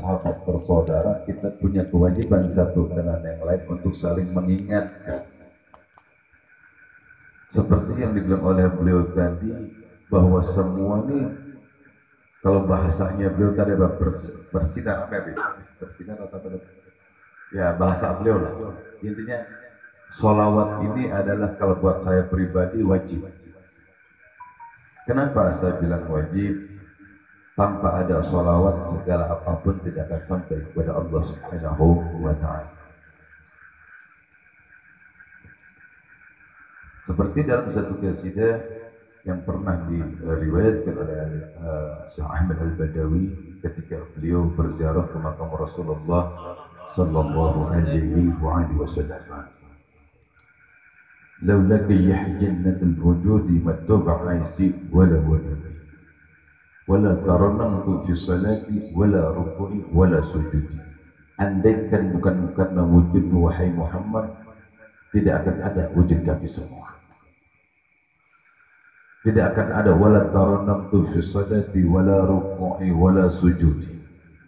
sahabat bersaudara, kita punya kewajiban satu dengan yang lain untuk saling mengingatkan. Seperti yang dibilang oleh beliau tadi, bahwa semua ini, kalau bahasanya beliau tadi apa, bersinar apa ya? Bersinar atau apa? Ya bahasa beliau lah. Intinya, sholawat ini adalah kalau buat saya pribadi wajib. Kenapa saya bilang wajib? Tanpa ada sholawat segala apapun tidak akan sampai kepada Allah Subhanahu wa Ta'ala. Seperti dalam satu qasidah yang pernah diriwayatkan oleh Syekh Ahmad Al-Badawi ketika beliau berziarah ke makam Rasulullah sallallahu alaihi wasallam. Laulaka ya jannatul wujudi mattuba aisi wala wujudi wala taranamtu fi salati wala ruku'i wala sujudi. Andaikan bukan karena wujudmu wahai Muhammad, tidak akan ada wujud kami semua. Tidak akan ada wala taranamtu fi salati wala ruku'i wala sujudi.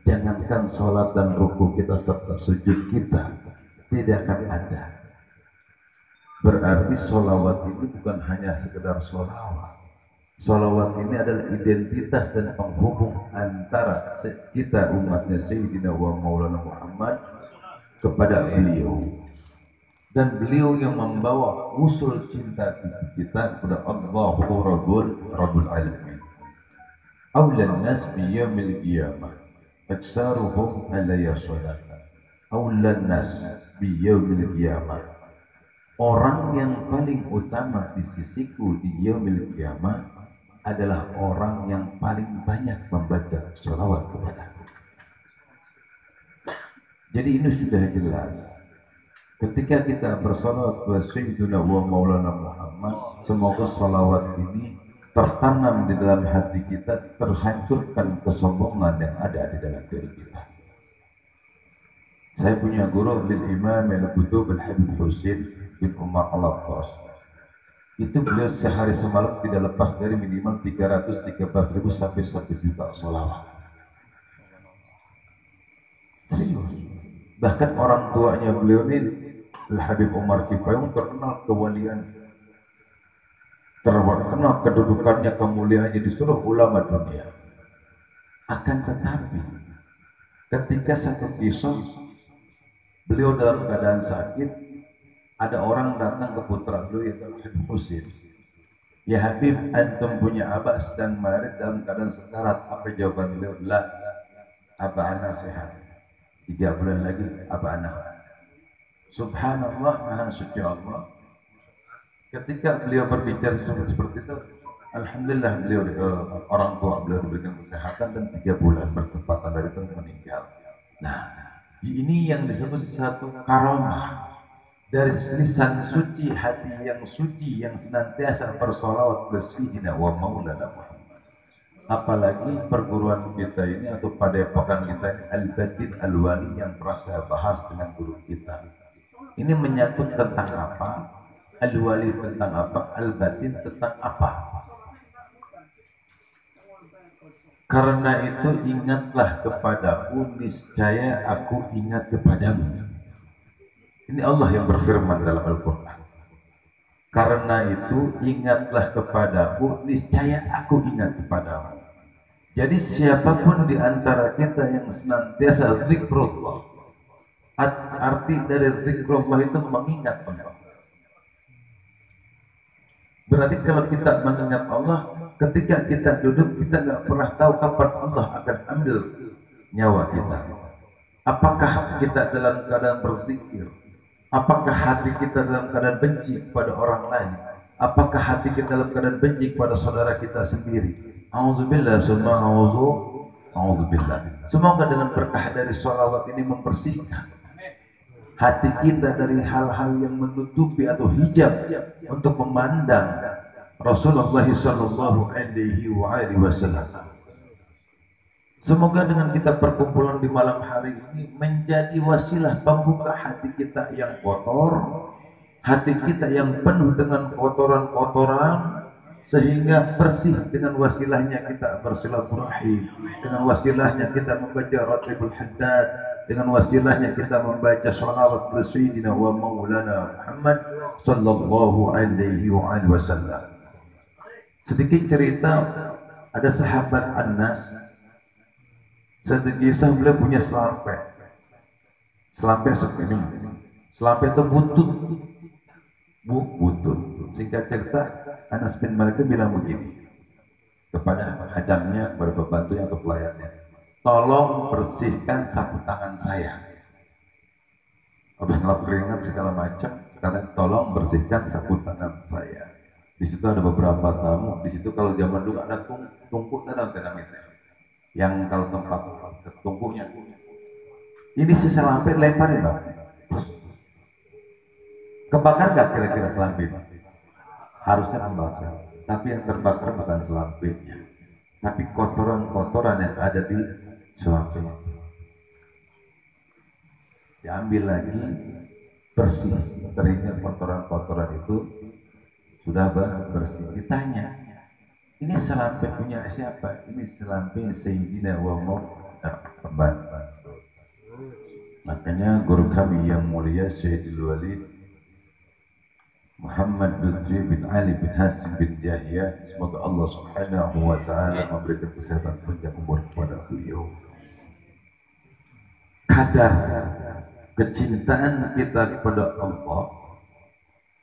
Jangankan salat dan ruku kita serta sujud kita tidak akan ada. Berarti sholawat ini bukan hanya sekedar sholawat. Sholawat ini adalah identitas dan penghubung antara kita umatnya Sayyidina wa Maulana Muhammad kepada beliau. Dan beliau yang membawa usul cinta kita kepada Allahu Rabbul Alamin. Awlan nas biyamil qiyamah aksaruhum alayya sholat. Awlan nas biyamil qiyamah. Orang yang paling utama di sisiku di yaumil qiyamah adalah orang yang paling banyak membaca sholawat kepadaku. Jadi ini sudah jelas. Ketika kita bersolawat kepada Sayyidina wa Maulana Muhammad, semoga sholawat ini tertanam di dalam hati kita, terhancurkan kesombongan yang ada di dalam diri kita. Saya punya guru lil Imam Al-Qutub Al-Habib Husain bin Umar Al-Attas. Itu beliau sehari semalam tidak lepas dari minimal 313.000 sampai 1 juta sholawat. Serius. Bahkan orang tuanya beliau ini Al-Habib Umar Cipayung terkenal kewalian, terkenal kedudukannya, kemuliaannya di seluruh ulama dunia. Akan tetapi ketika satu kisah beliau dalam keadaan sakit, ada orang datang ke putra beliau yaitu Habib Husain. Ya Habib, antum punya abah sedang marid dalam keadaan sekarat. Apa jawaban beliau? La, abah ana sehat. 3 bulan lagi abah ana. Subhanallah, maha suci Allah. Ketika beliau berbicara seperti itu, alhamdulillah beliau orang tua beliau diberikan kesehatan dan 3 bulan bertepatan dari itu meninggal. Nah, ini yang disebut satu karamah dari lisan suci, hati yang suci yang senantiasa bersolawat bersayyidina wa maulana Muhammad. Apalagi perguruan kita ini atau padepokan kita ini Al-Batin Al-Wali yang pernah saya bahas dengan guru kita. Ini menyangkut tentang apa? Al-Wali tentang apa? Al-Batin tentang apa? Karena itu ingatlah kepadaku, niscaya aku ingat kepadamu. Ini Allah yang berfirman dalam Al-Quran. Karena itu ingatlah kepadaku, niscaya aku ingat kepadamu. Jadi siapapun di antara kita yang senantiasa zikrullah, arti dari zikrullah itu mengingat Allah. Berarti kalau kita mengingat Allah, ketika kita duduk, kita nggak pernah tahu kapan Allah akan ambil nyawa kita. Apakah kita dalam keadaan berzikir? Apakah hati kita dalam keadaan benci kepada orang lain? Apakah hati kita dalam keadaan benci kepada saudara kita sendiri? A'udzubillah, a'udzubillah. Semoga dengan berkah dari sholawat ini membersihkan hati kita dari hal-hal yang menutupi atau hijab untuk memandang Rasulullah sallallahu alaihi wasallam. Semoga dengan kita perkumpulan di malam hari ini menjadi wasilah pembuka hati kita yang kotor, hati kita yang penuh dengan kotoran-kotoran, sehingga bersih dengan wasilahnya kita bersilaturahim, dengan wasilahnya kita membaca Ratibul Haddad, dengan wasilahnya kita membaca shalawat kepada Sayyidina wa Maulana Muhammad sallallahu alaihi wasallam. Sedikit cerita, ada sahabat Anas, satu kisah beliau punya selampe segini, selampe itu butut. Singkat cerita, Anas bin Malik bilang begini kepada hadamnya, kepada pembantunya atau pelayannya, tolong bersihkan sapu tangan saya. Habis ngelap keringat segala macam, karena tolong bersihkan sapu tangan saya. Di situ ada beberapa tamu. Di situ kalau zaman dulu ada tungku dalam tenaga yang kalau tempat tungkunya. Ini si selampe lemparin, Pak. Kebakar nggak kira-kira selampe? Harusnya kebakar. Tapi yang terbakar bukan selampenya, tapi kotoran-kotoran yang ada di selampe. Diambil lagi, bersih, teringat kotoran-kotoran itu sudah bersih. Ditanya, ini selampe punya siapa? Ini selampe Sayyidina wa Muhammad. Makanya guru kami yang mulia Syedil Walid Muhammad Lutfi bin Ali bin Hasim bin Jahya, semoga Allah subhanahu wa ta'ala memberikan kesehatan panjang umur kepada beliau. Kadar kecintaan kita kepada Allah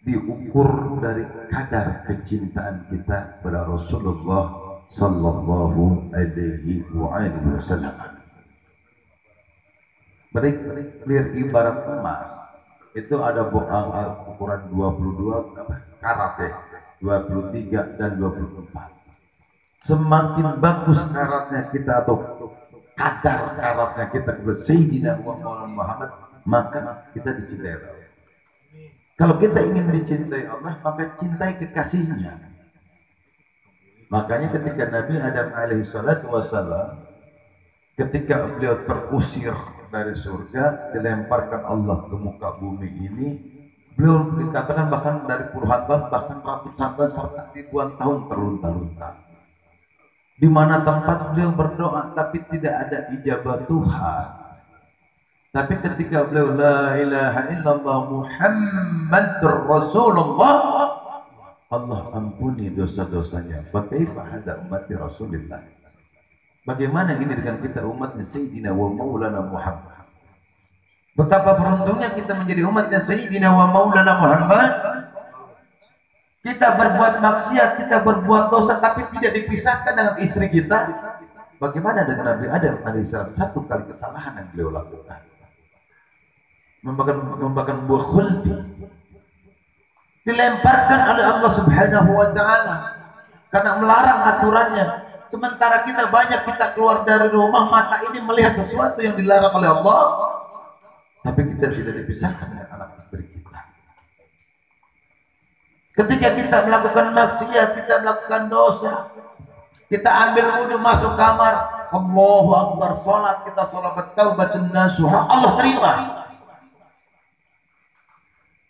diukur dari kadar kecintaan kita kepada Rasulullah sallallahu alaihi wasallam. Clear ibarat emas itu ada ukuran 22 karat ya, 23 dan 24. Semakin bagus karatnya kita atau kadar karatnya kita kepada Sayyidina Muhammad, maka kita dicintai Allah. Kalau kita ingin dicintai Allah, maka cintai kekasihnya. Makanya ketika Nabi Adam alaihi salatu wassalam, ketika beliau terusir dari surga, dilemparkan Allah ke muka bumi ini, beliau dikatakan bahkan dari puluhan tahun, bahkan ratusan tahun, serta ribuan tahun terlunta-lunta. Di mana tempat beliau berdoa, tapi tidak ada ijabah Tuhan. Tapi ketika beliau la ilaha illallah Muhammadur Rasulullah, Allah ampuni dosa-dosanya. Fa kaifa hada ummati Rasulillah. Bagaimana ini dengan kita umatnya Sayyidina wa Maulana Muhammad? Betapa beruntungnya kita menjadi umatnya Sayyidina wa Maulana Muhammad. Kita berbuat maksiat, kita berbuat dosa, tapi tidak dipisahkan dengan istri kita. Bagaimana dengan Nabi Adam alaihissalam? Satu kali kesalahan yang beliau lakukan, membakar buah khuldi, dilemparkan oleh Allah subhanahu wa ta'ala karena melarang aturannya. Sementara kita banyak, kita keluar dari rumah, mata ini melihat sesuatu yang dilarang oleh Allah, tapi kita tidak dipisahkan dengan anak istri kita. Ketika kita melakukan maksiat, kita melakukan dosa, kita ambil wudhu, masuk kamar, Allahu Akbar, sholat, kita sholat taubatun nasuha, Allah terima.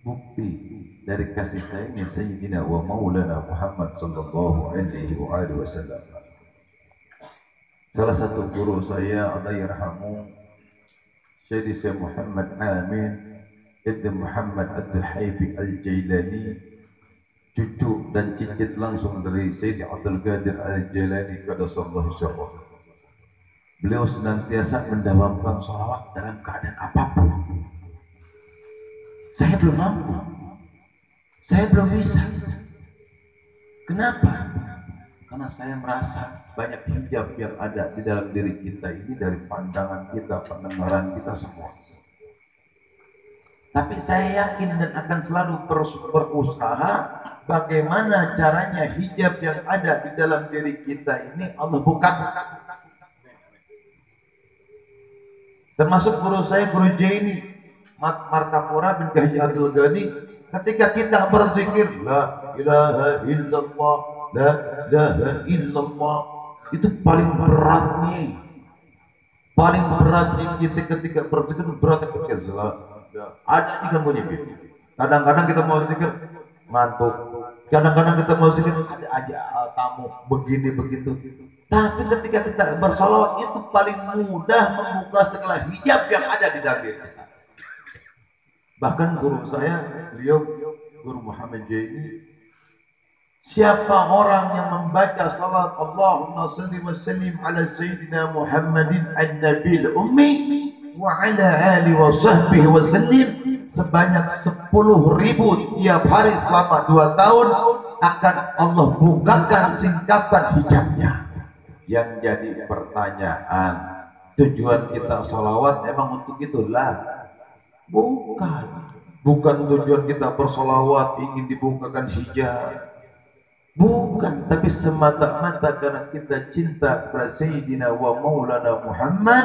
Bukti dari kasih sayangnya Sayyidina wa Maulana Muhammad sallallahu alaihi wasallam. Salah satu guru saya, Allah yarhamu, Syekh Syekh Muhammad Amin Ibn Muhammad Ad-Duhaibi Al-Jailani, cucu dan cicit langsung dari Sayyid Abdul Qadir Al-Jailani qaddasallahu sirrah. Beliau senantiasa mendawamkan sholawat dalam keadaan apapun. Saya belum mampu, saya belum bisa. Kenapa? Karena saya merasa banyak hijab yang ada di dalam diri kita ini dari pandangan kita, pendengaran kita semua. Tapi saya yakin dan akan selalu berusaha bagaimana caranya hijab yang ada di dalam diri kita ini Allah bukakan. Termasuk guru saya, guru Jaini Martapura bin Haji Abdul Ghani, ketika kita berzikir la ilaha illallah, la ilaha illallah, itu paling beratnya kita ketika berzikir, berat ketika ada diganggunya gitu. Kadang-kadang kita mau zikir ngantuk, Kadang-kadang kita mau zikir ada aja kamu begini begitu. Tapi ketika kita bersolawat itu paling mudah membuka segala hijab yang ada di dalam diri kita. Bahkan guru saya, beliau Guru Muhammad Jaini, siapa orang yang membaca salat Allahumma salli wa sallim ala sayyidina Muhammadin an-nabil ummi wa ala ali wa sahbihi wa sallim sebanyak 10.000 tiap hari selama 2 tahun, akan Allah bukakan singkapan hijabnya. Yang jadi pertanyaan, tujuan kita salawat emang untuk itulah? Bukan tujuan kita bersolawat ingin dibukakan hijab, bukan, tapi semata-mata karena kita cinta kepada Sayyidina wa Maulana Muhammad,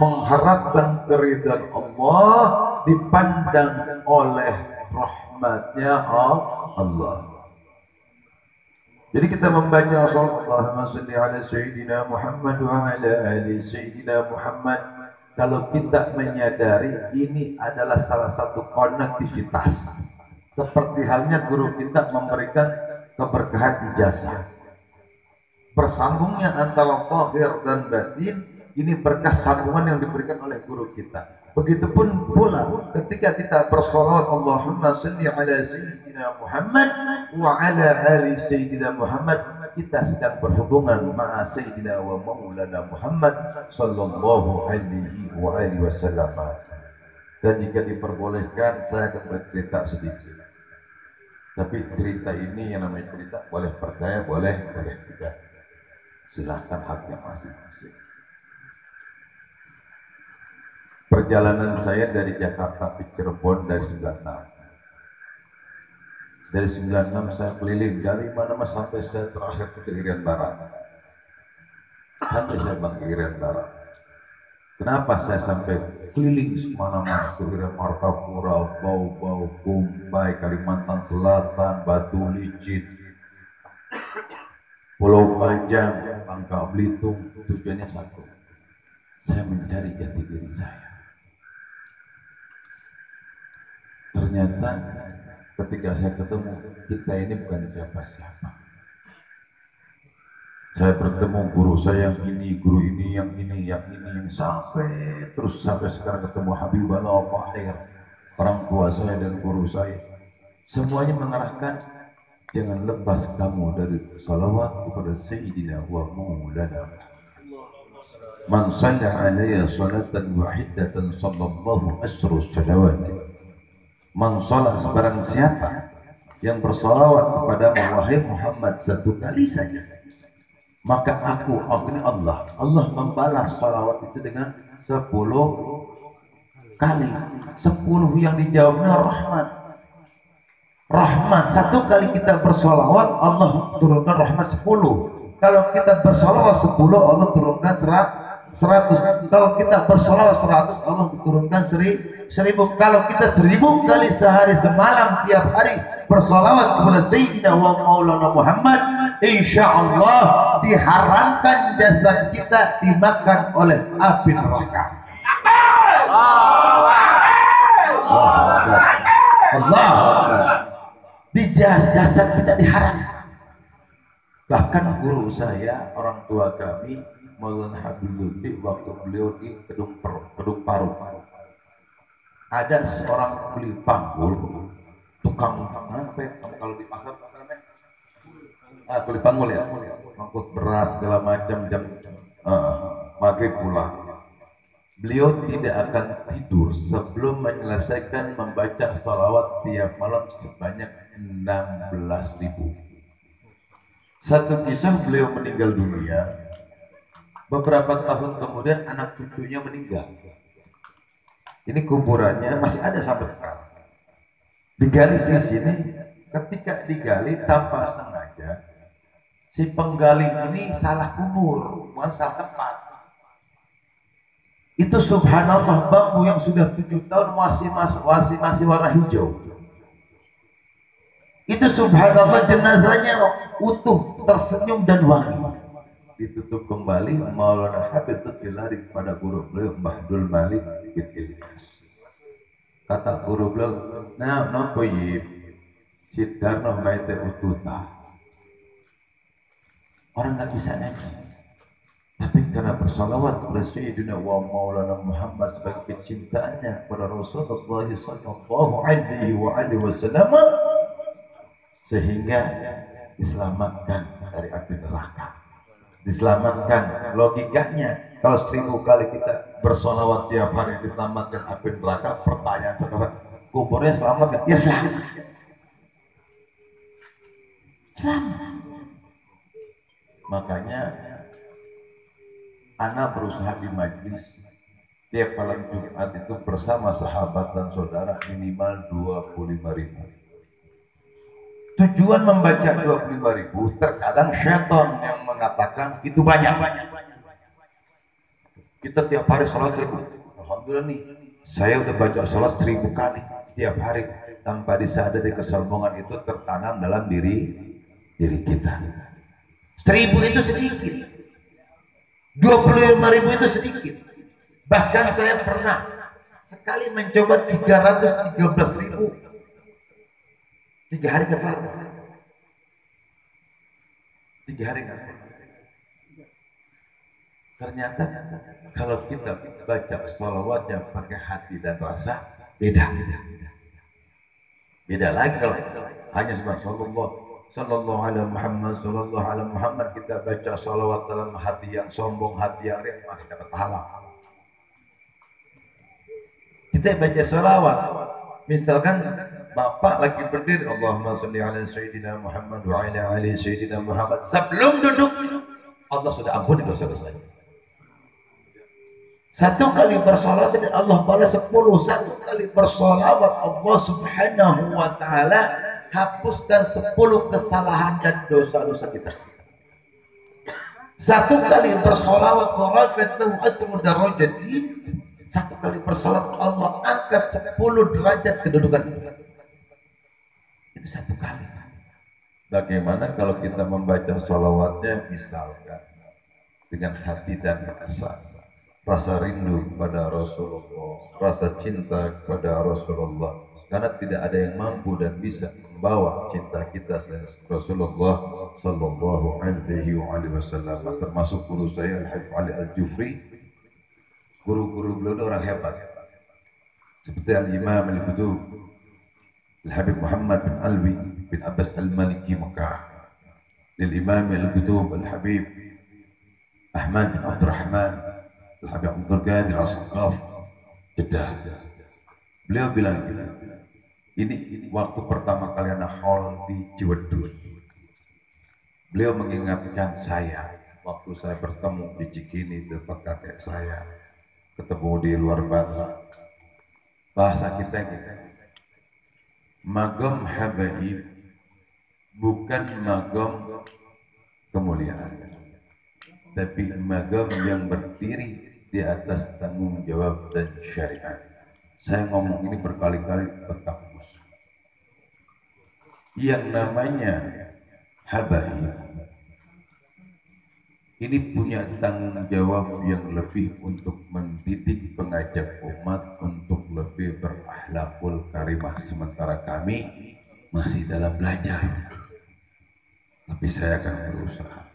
mengharapkan keridhaan Allah, dipandang oleh rahmatnya Allah. Jadi kita membaca Allahumma sholli ala Sayyidina Muhammad wa ala ali Sayyidina Muhammad. Kalau kita menyadari ini adalah salah satu konektivitas, seperti halnya guru kita memberikan keberkahan ijazah, bersambungnya antara zahir dan batin, ini berkah sambungan yang diberikan oleh guru kita. Begitupun pula ketika kita bersolawat Allahumma sholli ala Sayyidina Muhammad wa ala ali Sayyidina Muhammad, kita sedang berhubungan ma'a Sayyidina wa Maulana Muhammad sallallahu alaihi wa alihi wasallam. Dan jika diperbolehkan saya akan bercerita sedikit. Tapi cerita ini yang namanya cerita, boleh percaya, boleh tidak. Silahkan haknya masing-masing. Perjalanan saya dari Jakarta ke Cirebon dari 96. Dari 96 saya keliling dari mana mas sampai saya terakhir ke Irian Barat. Sampai saya bang ke Irian Barat. Kenapa saya sampai keliling semana-mana ke Irian Martapura, Bau-Bau, Kumpai, Kalimantan Selatan, Batu Licin, Pulau Panjang, Bangka Belitung? Tujuannya satu, saya mencari jati diri saya. Ternyata ketika saya ketemu, kita ini bukan siapa-siapa. Saya bertemu guru saya yang ini, guru ini, yang ini, yang sampai terus sampai sekarang ketemu Habibullah Fahir, orang tua saya dan guru saya. Semuanya mengarahkan jangan lepas kamu dari salawat kepada Sayyidina wa Maulana. Man shalla alaiya salatan wahidatan sallallahu asru salawat. Man shalla, sebarang siapa yang bersalawat kepada wahai Muhammad satu kali saja, maka aku ini Allah membalas salawat itu dengan 10 kali. 10 yang dijawabnya rahmat. Satu kali kita bersalawat, Allah turunkan rahmat 10. Kalau kita bersalawat 10, Allah turunkan 100. Kalau kita bersalawat 100, Allah turunkan 1000. Kalau kita 1000 kali sehari semalam tiap hari bersalawat kepada Sayyidina wa Maulana Muhammad, insya Allah diharamkan jasad kita dimakan oleh api neraka. Allah, di jasad kita diharamkan. Bahkan guru saya, orang tua kami, Maulana Habib Lutfi, waktu beliau di Kedung Paru, ada seorang kuli panggul, tukang apa ya, kalau di pasar kuli panggul ya, ngangkut beras segala macam, jam maghrib pulang. Beliau tidak akan tidur sebelum menyelesaikan membaca salawat tiap malam sebanyak 16.000. Satu kisah, beliau meninggal dunia. Beberapa tahun kemudian anak cucunya meninggal. Ini kuburannya masih ada sampai sekarang. Digali di sini, ketika digali tanpa sengaja, si penggali ini salah kubur, bukan salah tempat. Itu subhanallah, bambu yang sudah 7 tahun masih warna hijau. Itu subhanallah, jenazahnya utuh, tersenyum dan wangi. Ditutup kembali, Maulana Habib Lutfi lari kepada guru beliau, Mbah Abdul Malik bin Ilyas. Kata guru beliau, nah, yib, Sidarno baite ututa. Orang nggak bisa ngaji, tapi karena bersalawat kepada Sayyidina wa Maulana Muhammad sebagai kecintaannya kepada Rasulullah sallallahu alaihi wa alihi wasallam, sehingga diselamatkan dari api neraka. Diselamatkan, logikanya kalau 1000 kali kita bersolawat tiap hari diselamatkan api neraka, pertanyaan saudara, kuburnya selamat gak? Ya selamat. Selamat. Makanya anak berusaha di majlis tiap malam Jumat itu bersama sahabat dan saudara minimal 25.000. Tujuan membaca 25.000, terkadang syaitan yang mengatakan itu banyak. Kita tiap hari sholat 1000. Alhamdulillah nih, saya udah baca sholat 1000 kali tiap hari, tanpa disadari kesombongan itu tertanam dalam diri kita. 1000 itu sedikit, 25.000 itu sedikit. Bahkan saya pernah sekali mencoba 313.000. 3 hari nggak kelar. 3 hari nggak kelar. Ternyata kalau kita baca sholawatnya pakai hati dan rasa, beda lagi. Kalau hanya sallallahu alaihi Muhammad, sallallahu alaihi Muhammad, kita baca sholawat dalam hati yang sombong, hati yang riak, masih dapat pahala. Kita baca sholawat, misalkan bapak lagi berdiri, Allahumma sholli ala Sayyidina Muhammad wa ala ali Sayyidina Muhammad, sebelum duduk Allah sudah ampuni dosa-dosanya. 1 kali bersolawat Allah balas 10. 1 kali bersolawat Allah subhanahu wa ta'ala hapuskan 10 kesalahan dan dosa-dosa kita. 1 kali bersolawat warafatuhu asmu darajati. 1 kali bersolawat Allah angkat 10 derajat kedudukan. Itu 1 kali. Bagaimana kalau kita membaca solawatnya misalkan dengan hati dan rasa rindu kepada Rasulullah, rasa cinta kepada Rasulullah, karena tidak ada yang mampu dan bisa membawa cinta kita selain Rasulullah sallallahu alaihi wasallam. Termasuk guru saya Al-Habib Ali Al-Jufri. Guru-guru beliau orang hebat, seperti Al-Imam Al-Qutub Al-Habib Muhammad bin Alwi bin Abbas Al-Maliki Mekah, Al-Imam Al-Qutub Al-Habib Ahmad bin Abdurrahman Al-Habib Abdul Qadir As-Saqaf Jeddah. Beliau bilang ini waktu pertama kali anak haul di Ciwedus. Beliau mengingatkan saya waktu saya bertemu di Cikini dekat kakek saya, ketemu di luar Bata. Bahasa kita gitu, magam habaib bukan magam kemuliaan, tapi magam yang berdiri di atas tanggung jawab dan syariat. Saya ngomong ini berkali-kali ke kampus. Yang namanya habaib ini punya tanggung jawab yang lebih untuk mendidik pengajak umat untuk lebih berakhlakul karimah, sementara kami masih dalam belajar. Tapi saya akan berusaha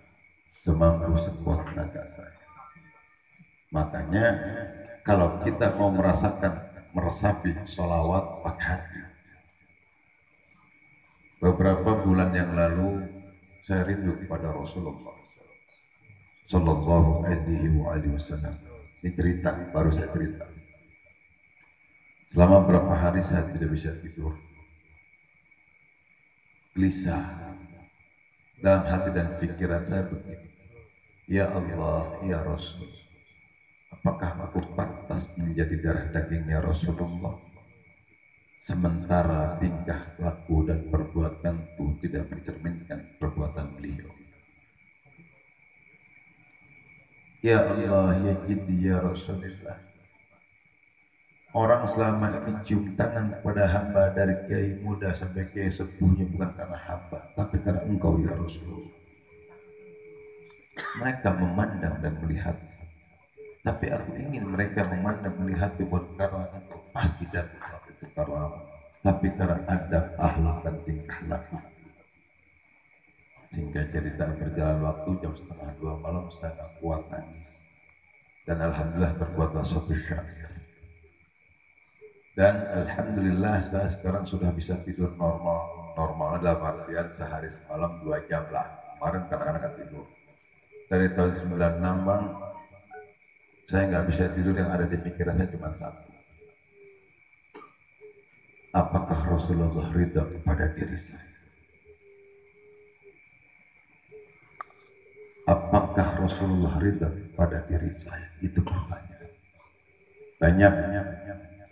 semampu sekuat tenaga saya. Makanya kalau kita mau meresapi sholawat pakai hati. Beberapa bulan yang lalu saya rindu kepada Rasulullah sallallahu alaihi wasallam. Ini cerita, baru saya cerita. Selama berapa hari saya tidak bisa tidur, gelisah dalam hati dan pikiran saya begini, ya Allah, ya Rasul, apakah aku pantas menjadi darah dagingnya Rasulullah, sementara tingkah laku dan perbuatanku tidak mencerminkan perbuatan beliau. Ya Allah, ya Jiddi, ya Rasulullah, orang selama ini cium tangan kepada hamba dari kiai muda sampai kiai sepuhnya bukan karena hamba, tapi karena engkau ya Rasulullah. Mereka memandang dan melihat, tapi aku ingin mereka memandang melihat bukan karena engkau pasti datang itu karam. tapi karena adab, akhlak dan tingkah laku. Sehingga cerita berjalan waktu jam setengah 2 malam saya tak kuat nangis. Dan alhamdulillah terbuatlah suatu syair. Dan alhamdulillah saya sekarang sudah bisa tidur normal. Normal dalam artian sehari semalam 2 jam lah. Kemarin kadang-kadang nggak tidur. Dari tahun 96 bang, saya nggak bisa tidur, yang ada di pikiran saya cuma satu. Apakah Rasulullah ridha kepada diri saya? Apakah Rasulullah ridha pada diri saya? Itu pertanyaan. Banyak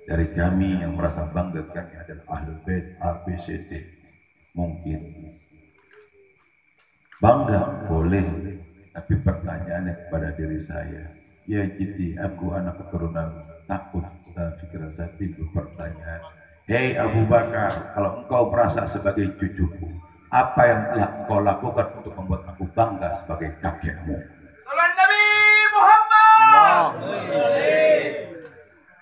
dari kami yang merasa bangga kami adalah Ahlul Bait A, B, C, D. Mungkin bangga boleh, tapi pertanyaannya kepada diri saya. Ya jadi aku anak keturunan takut, dan pikiran saya timbul pertanyaan. Hei Abu Bakar, kalau engkau merasa sebagai cucuku, apa yang telah engkau lakukan untuk membuat aku bangga sebagai kakekmu? Salam Nabi Muhammad.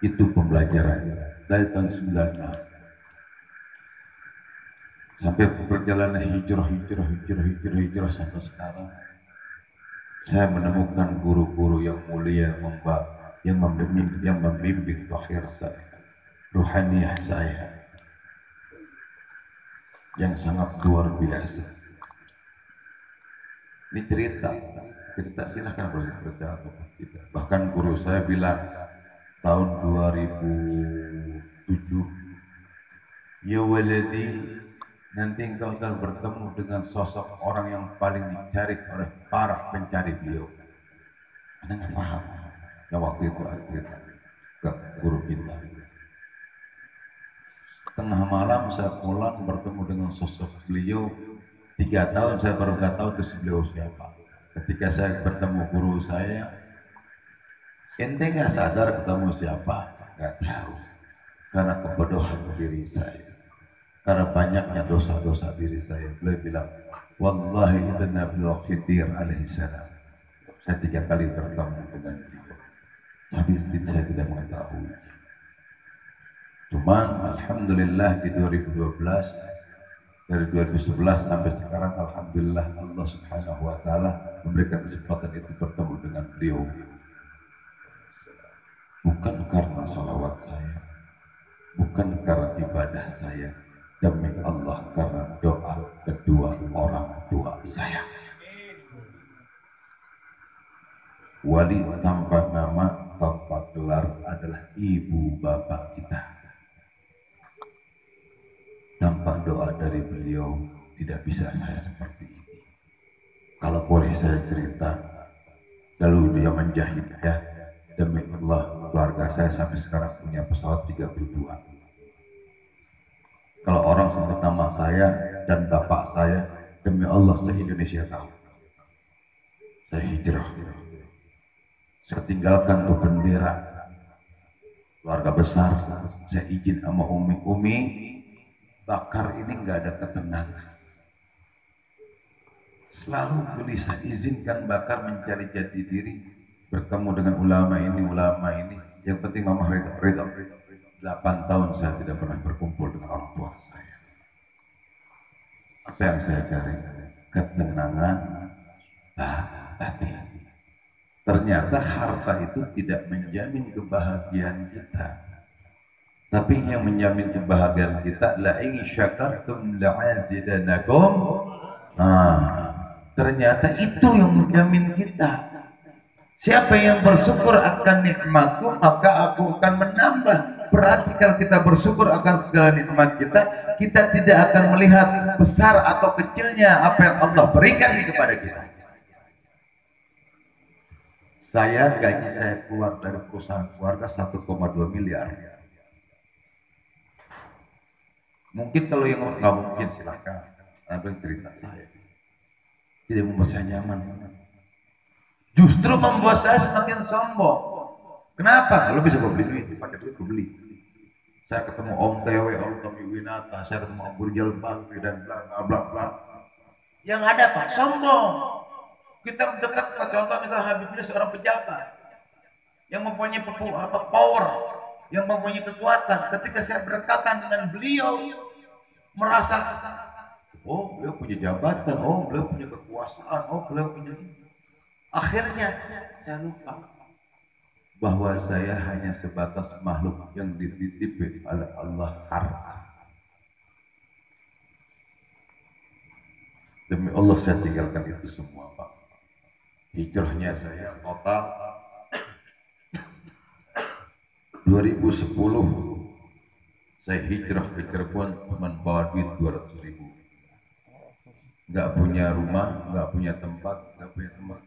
Itu pembelajaran dari tahun 96 sampai perjalanan hijrah sampai sekarang. Saya menemukan guru-guru yang mulia, yang membimbing tahir saya, ruhaniyah saya, yang sangat luar biasa. Ini cerita silahkan boleh berbicara atau tidak. Bahkan guru saya bilang tahun 2007, ya waladi, nanti engkau akan bertemu dengan sosok orang yang paling dicari oleh para pencari beliau. Anda nggak paham? Yang waktu itu akhir ke guru kita. Tengah malam saya pulang bertemu dengan sosok beliau. 3 tahun saya baru nggak tahu itu beliau siapa. Ketika saya bertemu guru saya, ente nggak sadar ketemu siapa? Nggak tahu. Karena kebodohan diri saya. Karena banyaknya dosa-dosa diri saya. Beliau bilang, wallahi itu Nabi Khidir alaihissalam. Saya 3 kali bertemu dengan dia, tapi saya tidak mengetahui. Cuman alhamdulillah di 2012, dari 2011 sampai sekarang, alhamdulillah Allah Subhanahu wa taala memberikan kesempatan itu bertemu dengan beliau. Bukan karena salawat saya, bukan karena ibadah saya, demi Allah karena doa kedua orang tua saya. Wali tanpa nama, tanpa gelar adalah ibu bapak kita. Tanpa doa dari beliau tidak bisa saya seperti ini. Kalau boleh saya cerita, lalu dia menjahit ya, demi Allah keluarga saya sampai sekarang punya pesawat 32. Kalau orang sebut nama saya dan bapak saya, demi Allah se-Indonesia tahu. Saya hijrah. Saya tinggalkan tuh bendera keluarga besar. Saya izin sama Umi Bakar ini nggak ada ketenangan. Selalu gelisah, izinkan Bakar mencari jati diri, bertemu dengan ulama ini. Yang penting Mama ridha. 8 tahun saya tidak pernah berkumpul dengan orang tua saya. Apa yang saya cari? Ketenangan batin. Ternyata harta itu tidak menjamin kebahagiaan kita. Tapi yang menjamin kebahagiaan kita, la in syakartum la'azidanakum. Ternyata itu yang menjamin kita. Siapa yang bersyukur akan nikmatku, maka aku akan menambah. Berarti kalau kita bersyukur akan segala nikmat kita, kita tidak akan melihat besar atau kecilnya apa yang Allah berikan kepada kita. Gaji saya keluar dari perusahaan keluarga 1,2 miliar. Mungkin kalau yang nggak mungkin silakan. Apa yang cerita saya tidak membuat saya nyaman. Justru membuat saya semakin sombong. Kenapa? Lo bisa beli duit, pakai duit gue beli. Saya ketemu Om TW, Om Tommy Winata, saya ketemu Om Burjal Bakri dan bla bla bla bla. Yang ada Pak sombong. Kita dekat, contoh misalnya Habib ini seorang pejabat yang mempunyai power, yang mempunyai kekuatan. Ketika saya berdekatan dengan beliau, merasa, oh beliau punya jabatan, oh beliau punya kekuasaan, oh beliau punya ini. Akhirnya saya lupa bahwa saya hanya sebatas makhluk yang dititipi oleh Allah Ta'ala. Demi Allah saya tinggalkan itu semua, Pak. Hijrahnya saya total 2010 saya hijrah ke Cirebon cuma bawa duit 200.000. Nggak punya rumah, nggak punya tempat, nggak punya teman,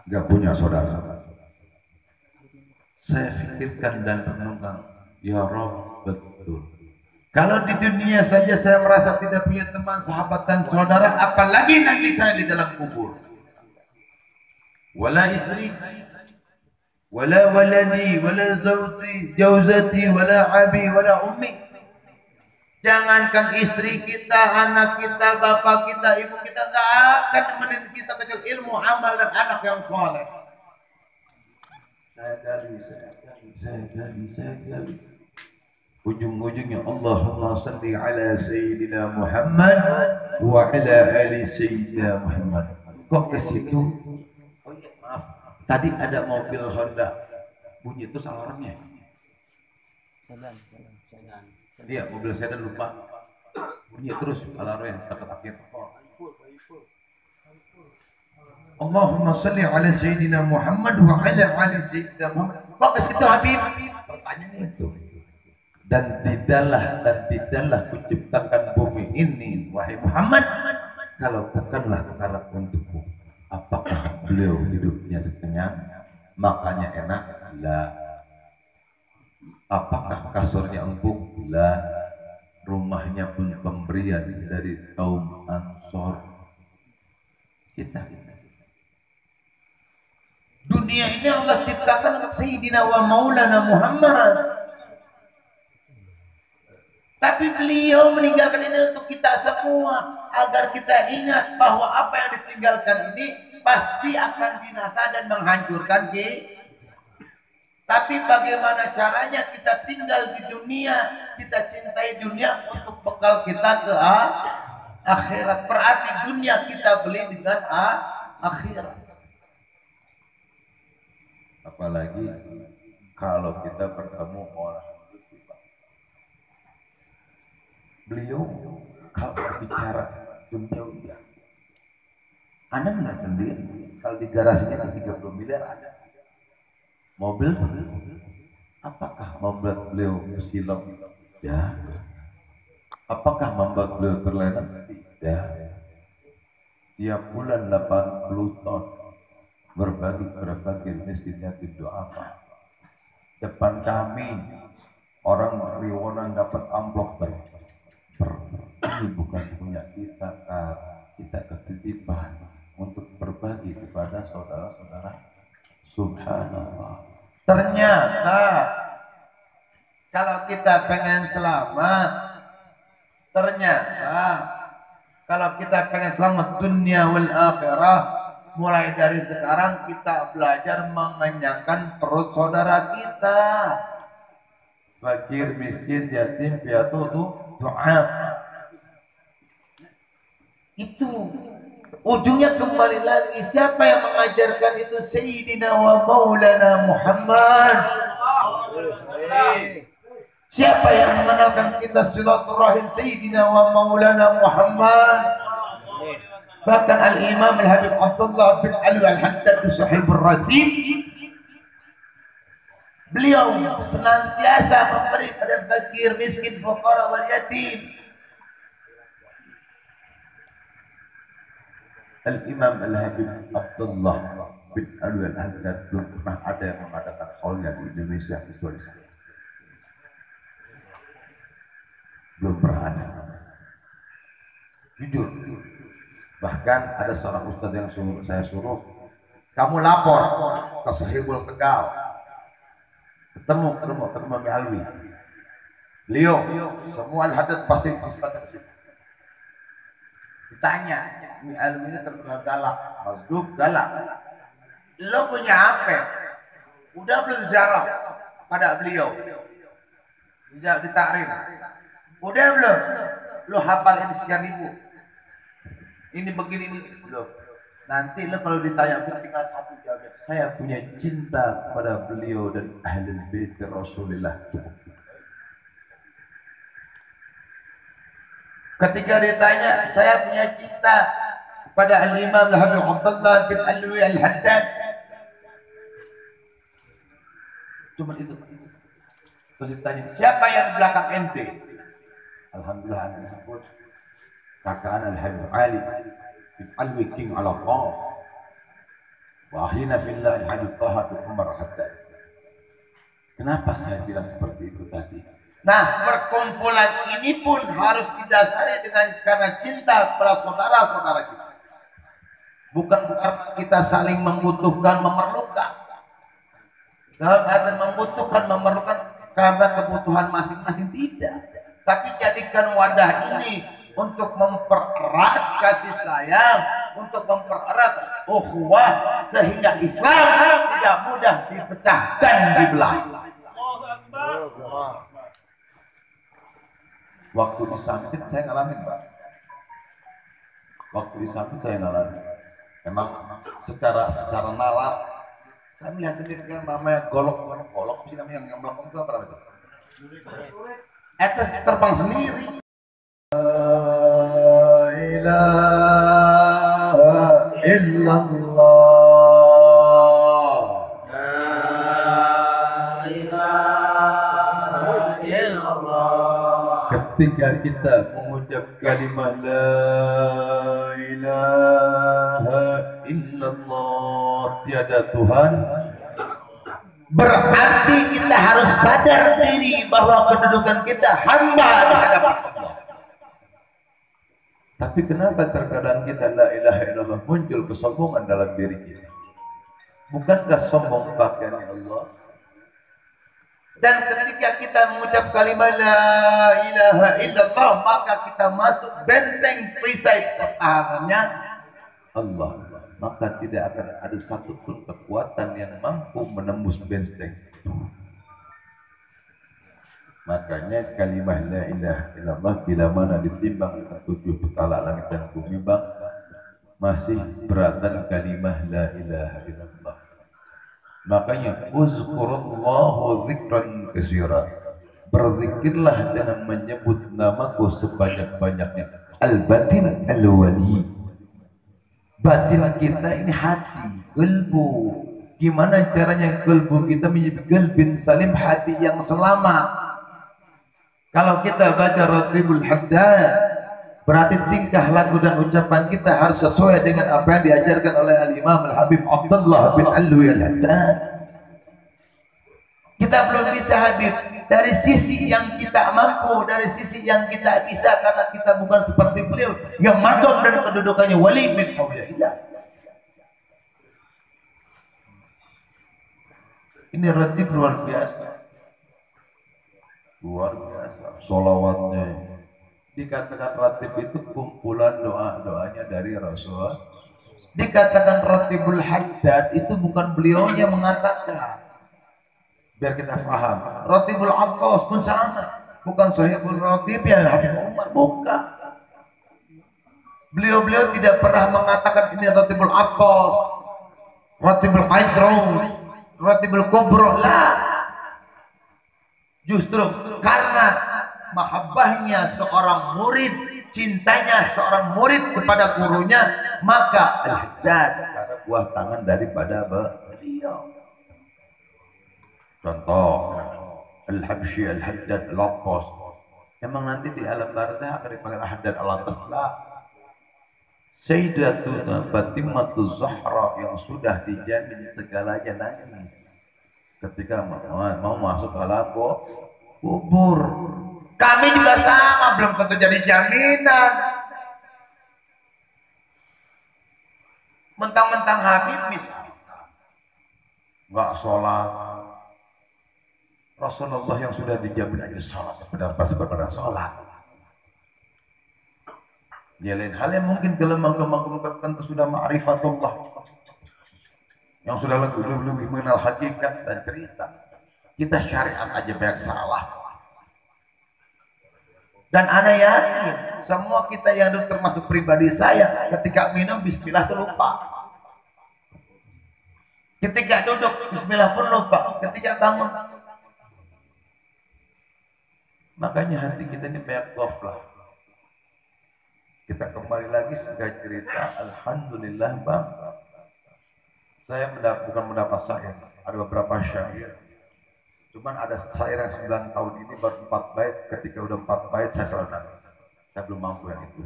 nggak punya saudara. Saya pikirkan dan renungkan, ya Rob, betul. Kalau di dunia saja saya merasa tidak punya teman, sahabat dan saudara, apalagi nanti saya di dalam kubur. Wala istri, wala waladi, wala zawti, jauzati, wala abi, wala ummi. Jangankan istri kita, anak kita, bapak kita, ibu kita, nggak akan mendidik kita kecuali ilmu, amal, dan anak yang soleh. Saya gali. Ujung-ujungnya Allahumma salli ala Sayyidina Muhammad wa ala ali Sayyidina Muhammad. Kok ke situ? Oh iya, maaf. Tadi ada mobil Honda. Bunyi itu salah orangnya. Sedan. Iya, mobil sedan lupa. Bunyi terus alarmnya dekat akhir. Allahumma salli ala Sayyidina Muhammad wa ala ali Sayyidina Muhammad. Kok ke situ Habib? Pertanyaannya itu. Dan tidaklah kuciptakan bumi ini, wahai Muhammad, kalau bukanlah karena untukku. Apakah beliau hidupnya sekenyang, makanya enak? La. Apakah kasurnya empuk? La. Rumahnya pun pemberian dari kaum Ansor. Kita. Dunia ini Allah ciptakan Sayyidina wa Maulana Muhammad. Tapi beliau meninggalkan ini untuk kita semua, agar kita ingat bahwa apa yang ditinggalkan ini pasti akan binasa dan menghancurkan kita. Tapi bagaimana caranya kita tinggal di dunia, kita cintai dunia untuk bekal kita ke akhirat. Berarti dunia kita beli dengan akhirat. Apalagi kalau kita bertemu orang beliau, kalau bicara dunia, Anda nggak sendiri. Kalau di garasinya 30 miliar ada. Mobil, apakah membuat beliau bersilong? Ya. Apakah membuat beliau terlena? Tidak. Tiap bulan 80 ton berbagi kepada fakir miskin yatim du'afa. Depan kami orang riwonan dapat amplop ini bukan punya kita, kita ketitipan untuk berbagi kepada saudara-saudara. Subhanallah. Ternyata kalau kita pengen selamat, kalau kita pengen selamat dunia wal akhirah, mulai dari sekarang kita belajar mengenyangkan perut saudara kita. Fakir, miskin, yatim, piatu, du'af. Itu ujungnya kembali lagi, siapa yang mengajarkan itu? Sayyidina wa Maulana Muhammad. Siapa yang mengenalkan kita silaturahim? Sayyidina wa Maulana Muhammad. Bahkan Al-Imam Al-Habib Abdullah bin Ali Al-Haddad Sahibur Ratib, beliau senantiasa memberi pada fakir, miskin, fuqara wal yatim. Al-Imam Al-Habib Abdullah bin Ali Al-Haddad belum pernah ada yang mengadakan haulnya di Indonesia kecuali saya. Belum pernah ada. Jujur. Bahkan ada seorang ustadz yang saya suruh, kamu lapor ke Sahibul Tegal. Ketemu Mi Alwi. Beliau semua Al-Haddad pasti pada situ. Ditanya, Mi Alwi ini terkenal galak, masduk galak. Lo punya apa? Udah belum ziarah? pada beliau. Bisa ditakrif. Udah belum? Lu hafal ini sekian ribu. Ini begini ini belum. Nanti lu kalau ditanya tinggal satu jawab. Saya punya cinta kepada beliau dan ahli bait Rasulullah. Ketika ditanya, saya punya cinta kepada Al-Imam Habib Abdullah bin Alwi Al-Haddad. Cuma itu. Terus ditanya, siapa yang di belakang ente? Alhamdulillah anda sebut kakak Al-Habib Ali bin Alwi King Al-Qaf wa akhina fillah Al-Habib Taha bin Umar Haddad. Kenapa saya bilang seperti itu tadi? Nah, perkumpulan ini pun harus didasari dengan karena cinta kepada saudara-saudara kita. Bukan karena kita saling membutuhkan, memerlukan. Dalam arti membutuhkan, memerlukan karena kebutuhan masing-masing tidak. Tapi jadikan wadah ini untuk mempererat kasih sayang, untuk mempererat ukhuwah sehingga Islam tidak mudah dipecah dan dibelah. Waktu di Sampit saya ngalamin Pak. Waktu di Sampit saya ngalamin. Memang secara nalar saya melihat sendiri kan namanya golok sih namanya yang melengkung itu apa namanya? Terbang sendiri. La ilaha illallah. Ketika kita mengucap kalimat la ilaha illallah, tiada Tuhan, berarti kita harus sadar diri bahwa kedudukan kita hamba di hadapan Allah. Tapi kenapa terkadang kita la ilaha illallah muncul kesombongan dalam diri kita? Bukankah sombong pakaian Allah? Dan ketika kita mengucap kalimat la ilaha illallah, maka kita masuk benteng perisai pertahanannya Allah. Maka tidak akan ada satu pun kekuatan yang mampu menembus benteng. Makanya kalimat la ilaha illallah bila mana ditimbang dengan 7 petala langit dan bumi bang, masih beratan kalimat la ilaha illallah. Makanya uzkurullahu zikran katsira. Berzikirlah dengan menyebut namaku sebanyak-banyaknya. Al-batin al-wali. Batin kita ini hati, kalbu. Gimana caranya kalbu kita menjadi qalbin salim, hati yang selamat? Kalau kita baca Ratibul Haddad, berarti tingkah laku dan ucapan kita harus sesuai dengan apa yang diajarkan oleh Al-Imam Al-Habib Abdullah bin Alwi Al-Haddad. Kita belum bisa hadir dari sisi yang kita mampu, dari sisi yang kita bisa, karena kita bukan seperti beliau yang magam dan kedudukannya wali min auliyaillah. Ini ratib luar biasa. Luar biasa. Solawatnya dikatakan ratib itu kumpulan doa-doanya dari Rasulullah. Dikatakan Ratibul Haddad itu bukan beliaunya mengatakan. Biar kita paham. Ratibul Attas pun sama, bukan Sahibul Ratib ya Habib Umar, bukan. Beliau-beliau tidak pernah mengatakan ini Ratibul Attas, Ratibul Aidrus, Ratibul Kubro lah. Justru karena mahabbahnya seorang murid, cintanya seorang murid kepada gurunya, maka Al-Haddad Karena buah tangan daripada beliau. Contoh Al-Habsyi Al-Haddad Al-Attas. Emang nanti di alam barzah akan dipanggil Al-Haddad Al-Attas lah. Sayyidatuna Fatimah Zahra yang sudah dijamin segalanya nangis ketika mau masuk alam kubur. kami juga sama, belum tentu jadi jaminan. Mentang-mentang Habib misalnya Nggak sholat, Rasulullah yang sudah dijamin aja sholat, benar-benar sholat. Ya lain hal yang mungkin gelembang-gelembang tertentu sudah ma'rifatullah, yang sudah lebih mengenal hakikat dan cerita. Kita syariat aja banyak salah. Dan ana yakin semua kita yang duduk, termasuk pribadi saya, ketika minum bismillah itu lupa. Ketika duduk bismillah pun lupa. Ketika bangun. Makanya hati kita ini banyak ghaflah. Kita kembali lagi sebagai cerita. Alhamdulillah bang, saya bukan mendapat syair, ada beberapa syair. Cuman ada syair yang 9 tahun ini baru 4 bait. Ketika udah 4 bait saya selalu nangis. Saya belum mampu yang itu.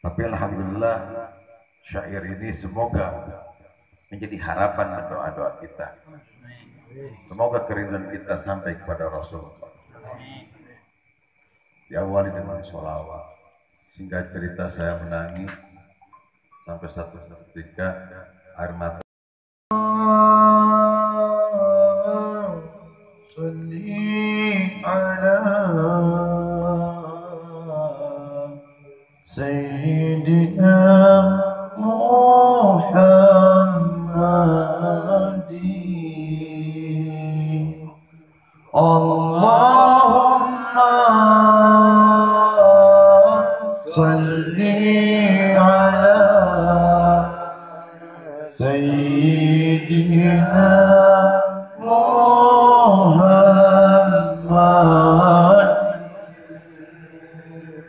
Tapi alhamdulillah syair ini semoga menjadi harapan dan doa-doa kita. Semoga kerinduan kita sampai kepada Rasulullah. Diawali dengan sholawat. Sehingga cerita saya menangis sampai satu ketika air mata. Salli ala Sayyidina Muhammadin. Allahumma salli ala Sayyidina Muhammad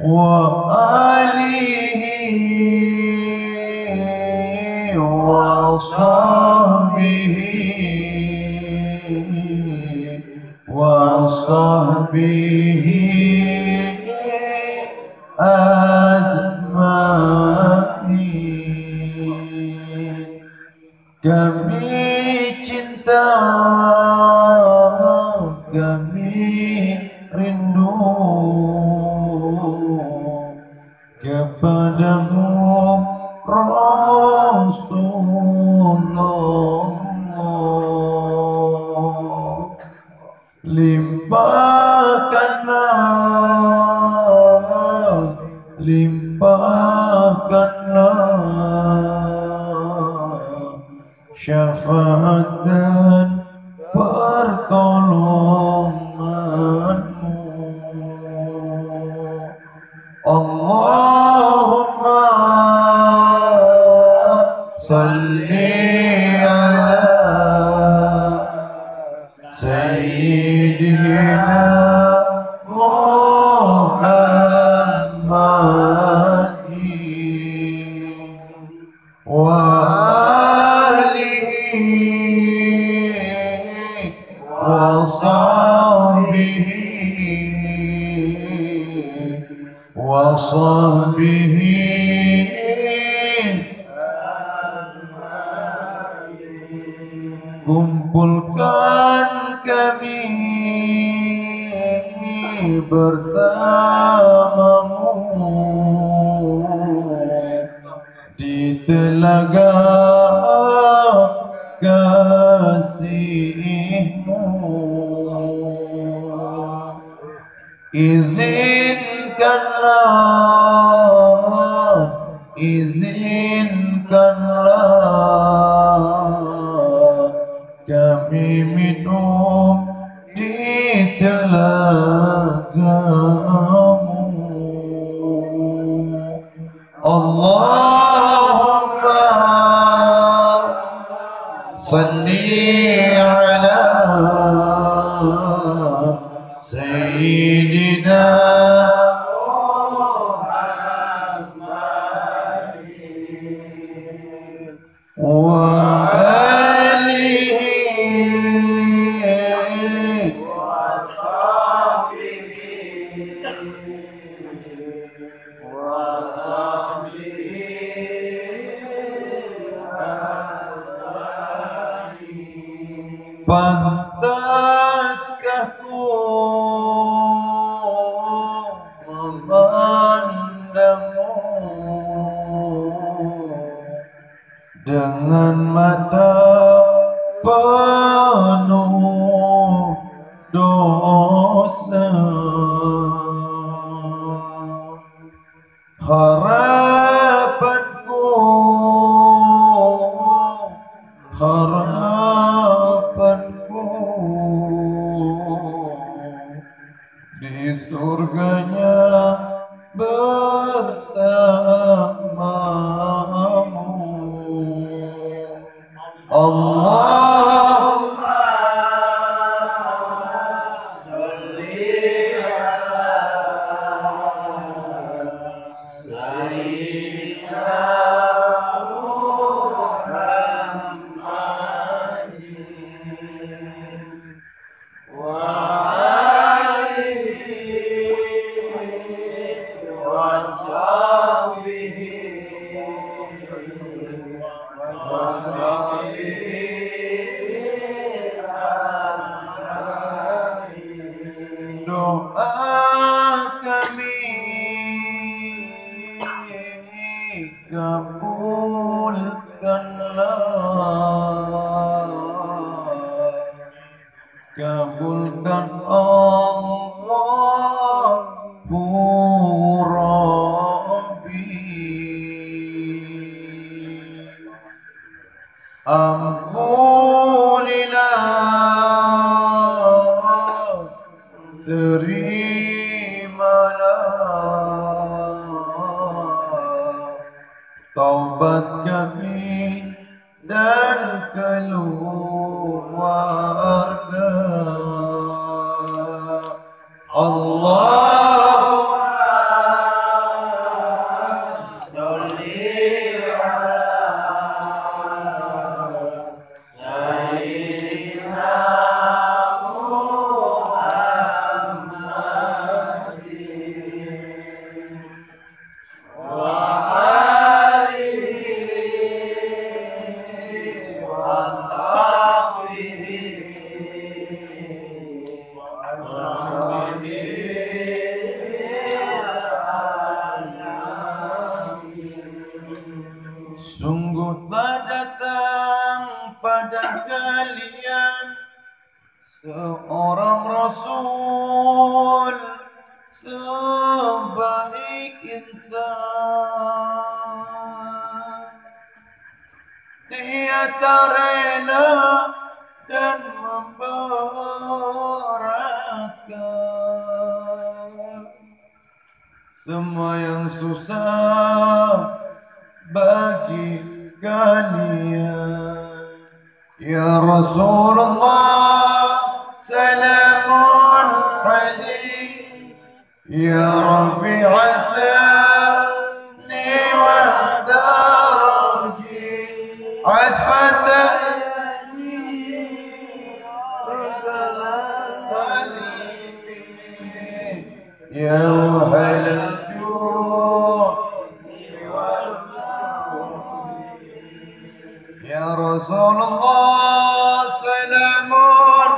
wa alihi wa sahbihi ajma'in. Kami cinta, kami rindu kepadamu Rasulullah. Limpahkanlah, limpahkanlah syafaat dan pertolonganmu. Allahumma salli ala Sayyidina Muhammadin wa kumpulkan kami bersamamu di telaga kasih-Mu. Izinkanlah kami minum di telagamu. Allahumma salli ala Sayyidina wa alihi pantaskah ku memandangmu dengan mata penuh dosa? Harapanku, harapanku kabulkan Allahu Rabbi. Ampunilah, terimalah taubat kami dan keluarga. Sungguh telah datang pada kalian seorang Rasul sebaik insan. Dia tak rela dan memberatkan semua yang susah bagi kalian. Ya Rasulullah, salamun alaik. Ya Rafi' asani wa daraji atfatan ya halal ya Rasulullah, salamun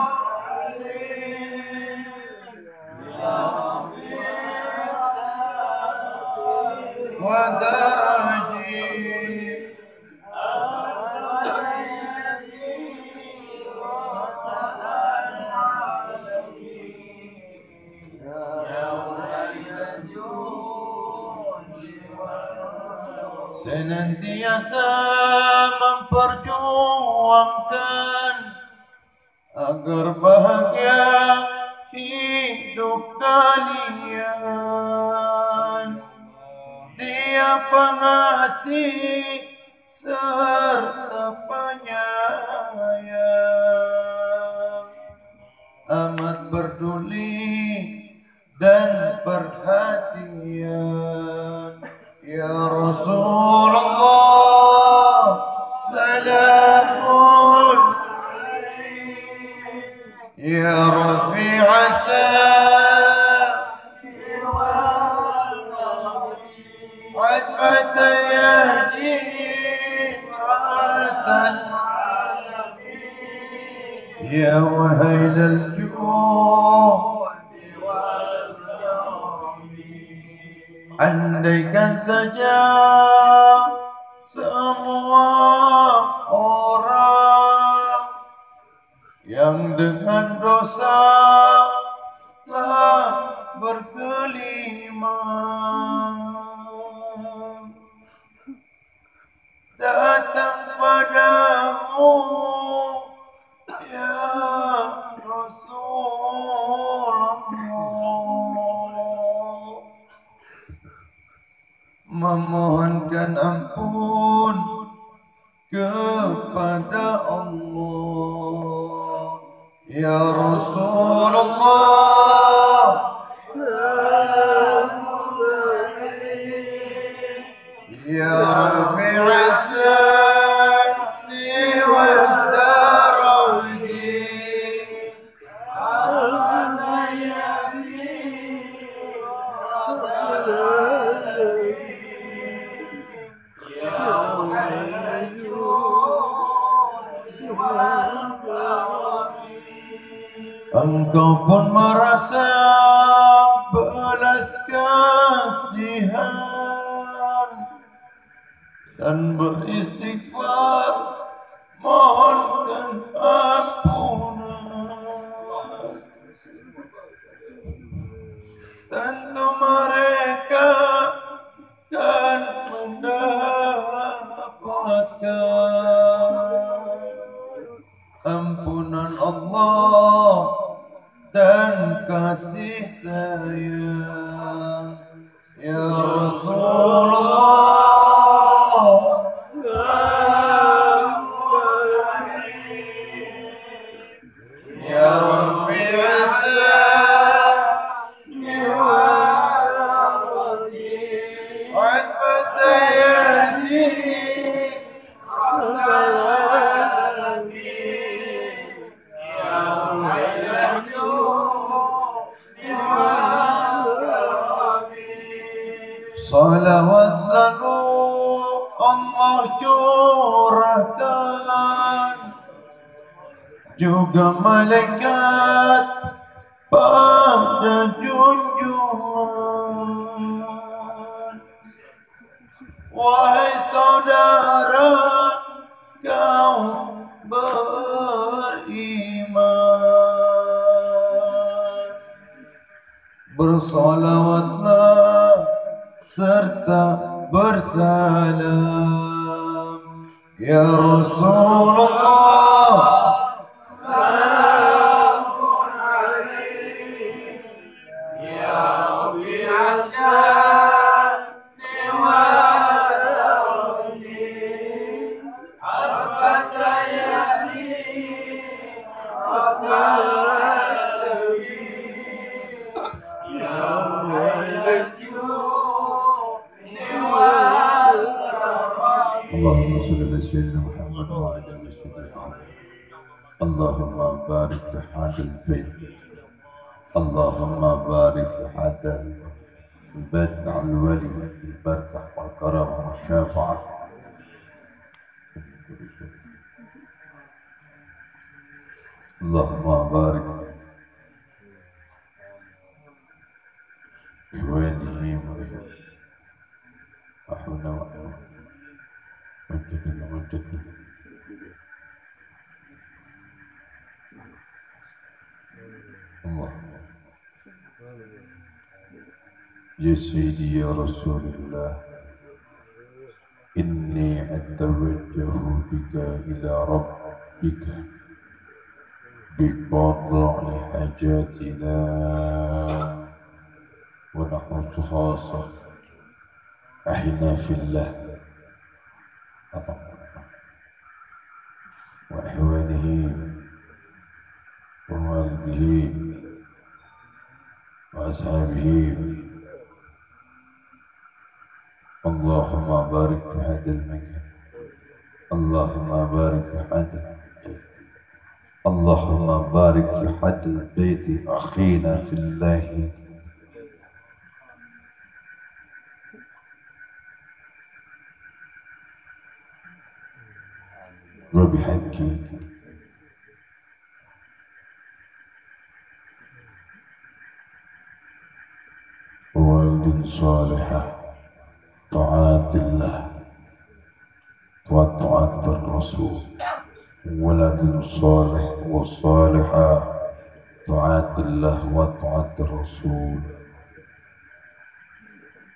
wa daraji senantiasa memperjuangkan agar bahagia hidup kalian. Dia pengasih serta penyayang, amat peduli dan perhatian. Ya Rasulullah, salamun ya Rafi' asani atfata ya jimratan ya wahailal ju' andaikan saja semua orang yang dengan dosa telah bergelimang datang padamu ya Rasulullah, memohonkan ampun kepada Allah. Ya Rasulullah, ya Rafi' asani wa daraji engkau pun merasa belas kasihan dan beristighfar, mohonkan ampunan. Tentu mereka akan mendapatkan ampunan Allah dan kasih sayang. Ya Rasulullah, ya Rafi' asani وعطفة يدي salawat selalu Allah curahkan, juga malaikat pada junjungan. Wahai saudara, kau beriman, bersolawatlah serta bersalam. Ya Rasulullah, اللهم صل على سيدنا محمد وعلى آله وصحبه. اللهم بارك في هذا البيت، اللهم بارك في هذا البيت مع الولي البركة والكرم والشفاعة. اللهم بارك في والدهم وحنا وجدنا الله. يا سيدي يا رسول الله، إني أتوجه بك إلى ربك بقضاء حاجاتنا ونحن خاصة أحنا في الله وإخوانه ووالده وأصحابه. اللهم بارك في هذا المكان، اللهم بارك في هذا البيت، اللهم بارك في هذا البيت أخينا في الله. وبحق والد صالحة، طاعات الله وطاعة الرسول، ولد صالح وصالحة، طاعة الله وطاعة الرسول.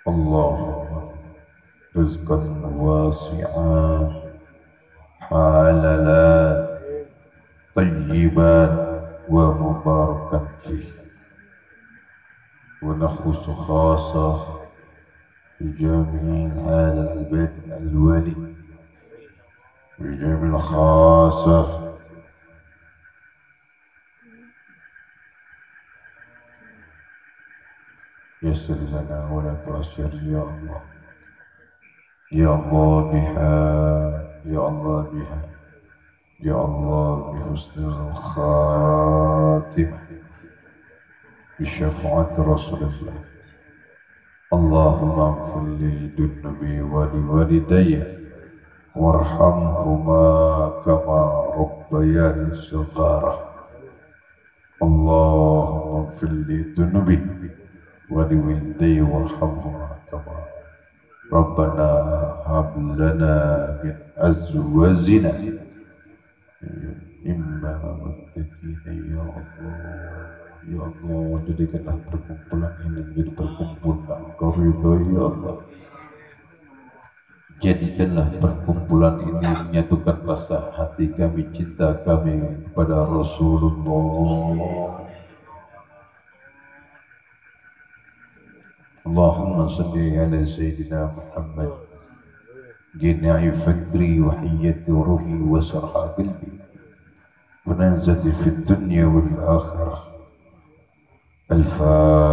اللهم رزقا واسعا حلالا طيبا ومباركا فيه. ونخص خاصة بجميع هذا البيت الولي، بجميع الخاصة يسر لنا ولا تؤثر يا الله، يا الله بها، يا الله بها، يا الله بحسن الخاتمة بشفاعة رسول الله. اللهم اغفر لي ذنوبي ولوالدي وارحمهما كما ربياني صغارا. اللهم اغفر لي ذنوبي ولوالدي وارحمهما كما Rabbana hab lana min azwajina imma muttaqina ya Allah. Ya Allah, jadikanlah perkumpulan ini menjadi perkumpulan Engkau ridhoi ya Allah. Jadikanlah perkumpulan ini menyatukan rasa hati kami, cinta kami kepada Rasulullah. Allahumma salli ala Sayyidina Muhammad jina'i fakri wa hiyyati ruhi wa sarha qalbi wa nanzati fid dunya wal akhirah. Al-Fatihah.